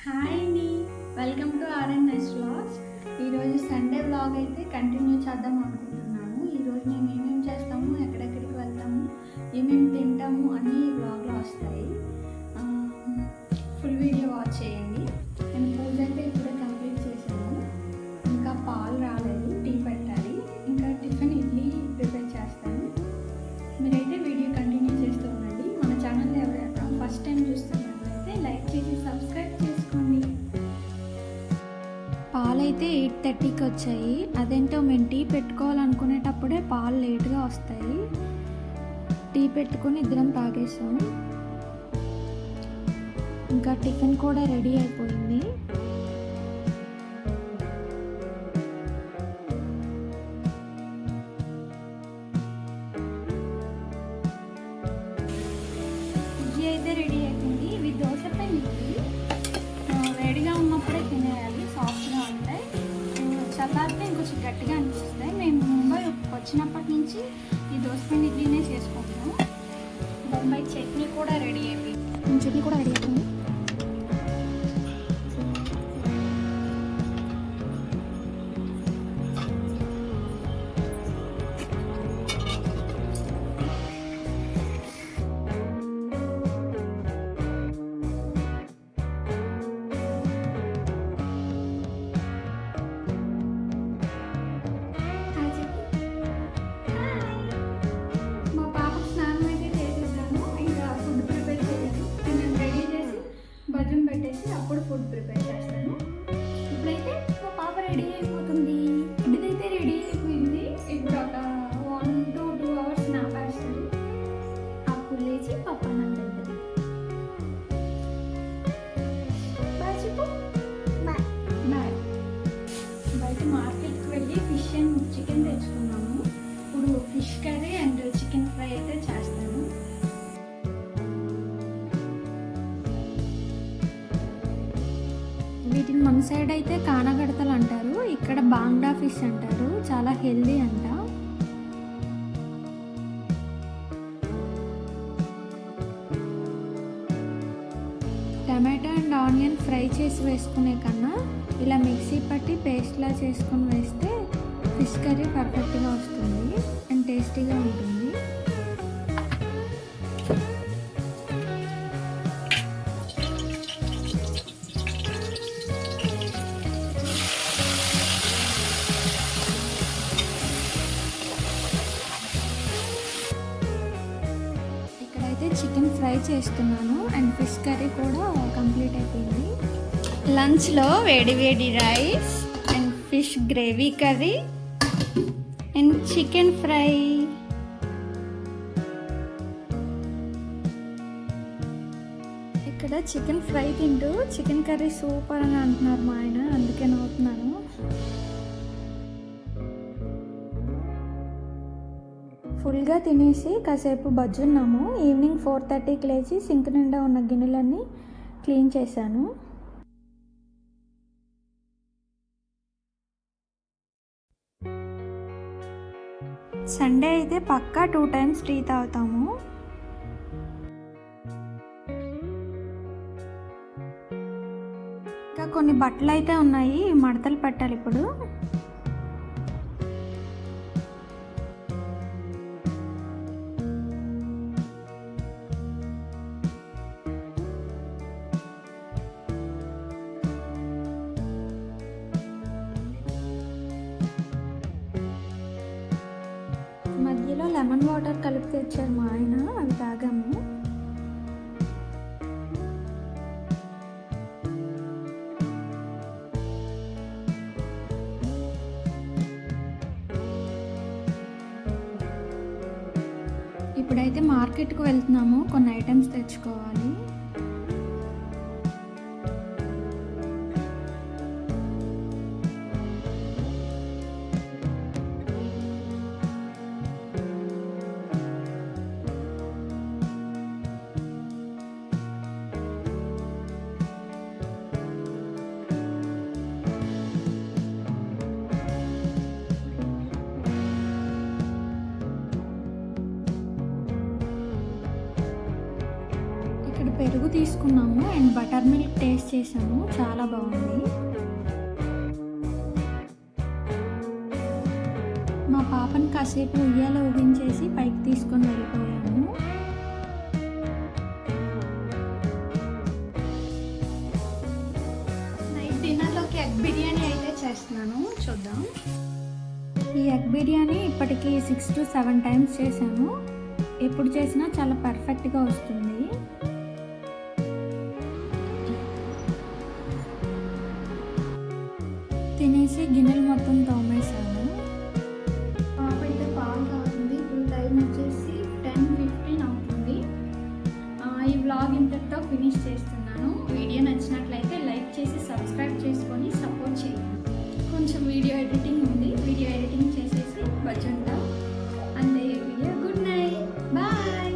Hi అండి, welcome to RNS vlogs. ఈరోజు Sunday vlog అయితే కంటిన్యూ చేద్దాం అనుకుంటున్నాను. ఈరోజు మేము ఏమేమి చేస్తాము, ఎక్కడెక్కడికి వెళ్తాము, ఏమేమి తింటాము అన్నీ ఈ వ్లాగ్లో వస్తాయి. ఫుల్ వీడియో వాచ్ చేయండి. నేను పూజ అయితే ఇప్పుడే కంప్లీట్ చేశాను. ఇంకా పాలు రాలేదు, టీ పెట్టాలి. ఇంకా టిఫిన్ ఇడ్లీ ప్రిపేర్ చేస్తాను. మీరైతే వీడియో కంటిన్యూ చేస్తూ ఉండండి. మన ఛానల్ ఎవరైనా ఫస్ట్ టైం చూస్తున్నట్లయితే లైక్ చేసి సబ్స్క్రైబ్ చేసుకోండి. పాలైతే 8:30కి వచ్చాయి. అదేంటో మేము టీ పెట్టుకోవాలనుకునేటప్పుడే పాలు లేట్గా వస్తాయి. టీ పెట్టుకొని ఇద్దరం తాగేసాం. ఇంకా టిఫిన్ కూడా రెడీ అయిపోయింది. ఇడ్లీ అయితే రెడీ అయిపోయింది. ఇవి దోశ పిండి వేడిగా ఉన్నప్పుడే తినేయాలి, సాఫ్ట్గా ఉంటాయి. చల్లారితే ఇంకొంచెం గట్టిగా అనిపిస్తాయి. మేము ముంబై వచ్చినప్పటి నుంచి ఈ దోసపిండి ఇడ్లీనే చేసుకుంటున్నాం. ముంబై చట్నీ కూడా రెడీ అయిపోయింది. మా పాపకు స్నానం అయితే చేసేసాను. ఇంకా ఫుడ్ ప్రిపేర్ చేయాలి. నేను రెడీ చేసి భజన పెట్టేసి అప్పుడు ఫుడ్ ప్రిపేర్ చేస్తాను. ఇప్పుడైతే మా పాప రెడీ అయిపోతుంది. ఇదైతే రెడీ అయిపోయింది. ఇప్పుడు ఒక 1 to 2 hours నాపేస్తుంది. అప్పుడు లేచి పప్పు అన్నం తింటుంది. బాయ్ చెప్పు. బాయ్. బయట మార్కెట్కి వెళ్ళి ఫిష్ అండ్ చికెన్ తెచ్చుకున్నాము. ఇప్పుడు fish curry and chicken fry అయితే చేస్తాను. వీటిని మన సైడ్ అయితే కానగడతలు అంటారు, ఇక్కడ బాంగ్డా ఫిష్ అంటారు. చాలా హెల్దీ అంట. టమాటో అండ్ ఆనియన్ ఫ్రై చేసి వేసుకునే కన్నా ఇలా మిక్సీ పట్టి పేస్ట్లా చేసుకొని వేస్తే ఫిష్ కర్రీ పర్ఫెక్ట్గా వస్తుంది అండ్ టేస్టీగా ఉంటుంది. ఇక్కడైతే చికెన్ ఫ్రై చేస్తున్నాను అండ్ ఫిష్ కర్రీ కూడా కంప్లీట్ అయిపోయింది. లంచ్లో వేడి rice and fish gravy curry and chicken fry. ఇక్కడ చికెన్ ఫ్రై తింటూ చికెన్ కర్రీ సూపర్ అని అంటున్నారు మా ఆయన, అందుకే నవ్వుతున్నాను. ఫుల్గా తినేసి కాసేపు బజ్జున్నాము. ఈవినింగ్ 4:30కి లేచి సింక్ నిండా ఉన్న గిన్నెలన్నీ క్లీన్ చేశాను. సండే అయితే పక్కా 2 times టీ తాగుతాము. ఇంకా కొన్ని బట్టలు అయితే ఉన్నాయి, మడతలు పెట్టాలి ఇప్పుడు. మధ్యలో లెమన్ వాటర్ కలిపి తెచ్చారు మా ఆయన, అవి తాగాము. ఇప్పుడైతే మార్కెట్కి వెళ్తున్నాము, కొన్ని ఐటమ్స్ తెచ్చుకోవాలి. పెరుగు తీసుకున్నాము అండ్ బటర్ మిల్క్ టేస్ట్ చేసాము, చాలా బాగుంది. మా పాపని కాసేపు ఉయ్యాల ఊగించేసి పైకి తీసుకొని వెళ్ళిపోయాము. నైట్ డిన్నర్లోకి ఎగ్ బిర్యానీ అయితే చేస్తున్నాను, చూద్దాం. ఈ ఎగ్ బిర్యానీ ఇప్పటికి 6 to 7 times చేశాను. ఎప్పుడు చేసినా చాలా పర్ఫెక్ట్గా వస్తుంది. తినేసి గిన్నెలు మొత్తం తోమేశాను. పాప అయితే పాలు తాగుతుంది. ఇప్పుడు టైం వచ్చేసి 10:15 అవుతుంది. ఈ వ్లాగ్ ఇంతటితో ఫినిష్ చేస్తున్నాను. వీడియో నచ్చినట్లయితే లైక్ చేసి సబ్స్క్రైబ్ చేసుకొని సపోర్ట్ చేయండి. కొంచెం వీడియో ఎడిటింగ్ ఉంది, వీడియో ఎడిటింగ్ చేసేసి వచ్చుంటా.